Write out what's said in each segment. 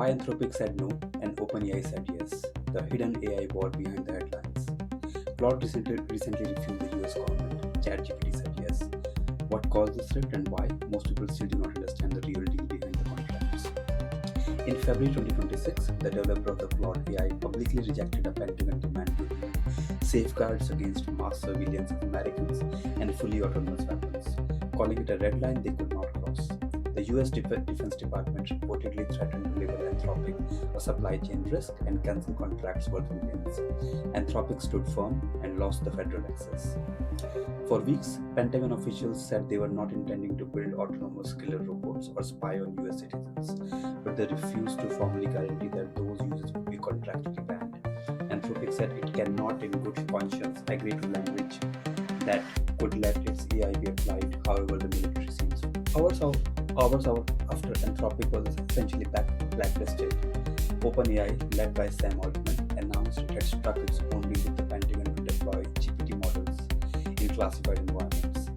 Why Anthropic said no and OpenAI said yes. The hidden AI war behind the headlines. Claude recently refused the US government. ChatGPT said yes. What caused this rift and why? Most people still do not understand the real deal behind the contracts. In February 2026, the developer of the Claude AI publicly rejected a Pentagon demand to remove safeguards against mass surveillance of Americans and fully autonomous weapons, calling it a red line they could not cross. The US Defense Department reportedly threatened to label Anthropic a supply chain risk and cancel contracts worth millions. Anthropic stood firm and lost the federal access. For weeks, Pentagon officials said they were not intending to build autonomous killer robots or spy on US citizens, but they refused to formally guarantee that those uses would be contractually banned. Anthropic said it cannot, in good conscience, agree to language that could let its AI be applied however the military sees. Hours after Anthropic was essentially blacklisted, OpenAI, led by Sam Altman, announced it had struck its own deal with the Pentagon to deploy GPT models in classified environments.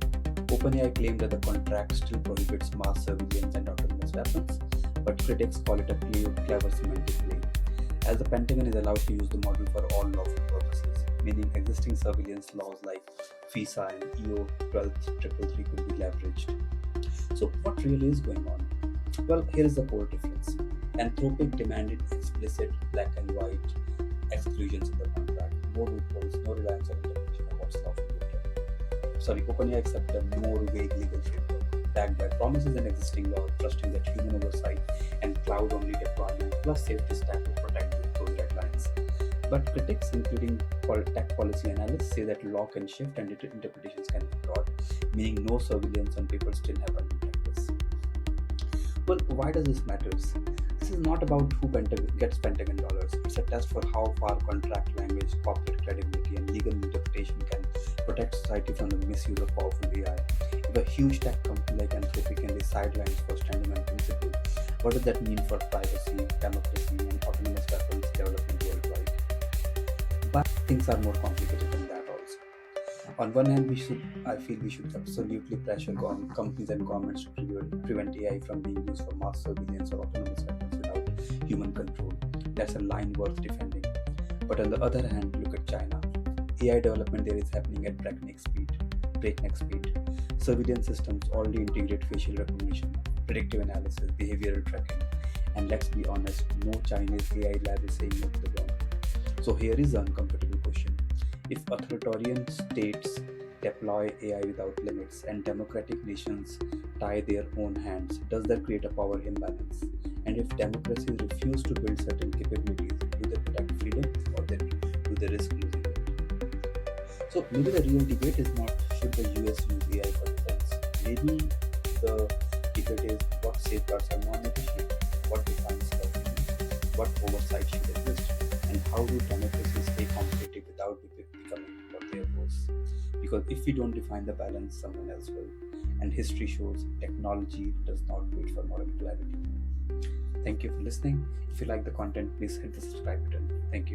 OpenAI claimed that the contract still prohibits mass surveillance and autonomous weapons, but critics call it a clever semantic play, as the Pentagon is allowed to use the model for all lawful purposes, meaning existing surveillance laws like FISA and EO 12333 could be leveraged. So, what really is going on? Well, here is the core difference. Anthropic demanded explicit black and white exclusions in the contract, no loopholes, no reliance on interpretation of what's lawful. OpenAI accepted a more vague legal framework, backed by promises and existing laws, trusting that human oversight and cloud-only deployment plus safety stack will protect those deadlines. But critics, including tech policy analysts, say that law can shift and interpretations can be broad, meaning no surveillance on people still happen in practice. Well, why does this matter? This is not about who gets Pentagon dollars. It's a test for how far contract language, corporate credibility, and legal interpretation can protect society from the misuse of powerful AI. If a huge tech company like Anthropic can be sidelined for standing on principle, what does that mean for privacy, democracy, and autonomous weapons development worldwide? But things are more complicated than that also. On one hand, I feel we should absolutely pressure companies and governments to prevent AI from being used for mass surveillance or autonomous weapons without human control. That's a line worth defending. But on the other hand, look at China. AI development there is happening at breakneck speed. Surveillance systems already integrate facial recognition, predictive analysis, behavioral tracking, and let's be honest, no Chinese AI lab is saying no to the government. So here is the uncomfortable question. If authoritarian states deploy AI without limits and democratic nations tie their own hands, does that create a power imbalance? And if democracies refuse to build certain capabilities, do they protect freedom or do they risk losing it? So maybe the real debate is not should the US use AI for defense. Maybe the debate is what safeguards are non-negotiable, what defines government, what oversight should exist, and how do democracies stay competitive without becoming what they oppose. Because if we don't define the balance, someone else will. And history shows technology does not wait for moral clarity. Thank you for listening. If you like the content, please hit the subscribe button. Thank you.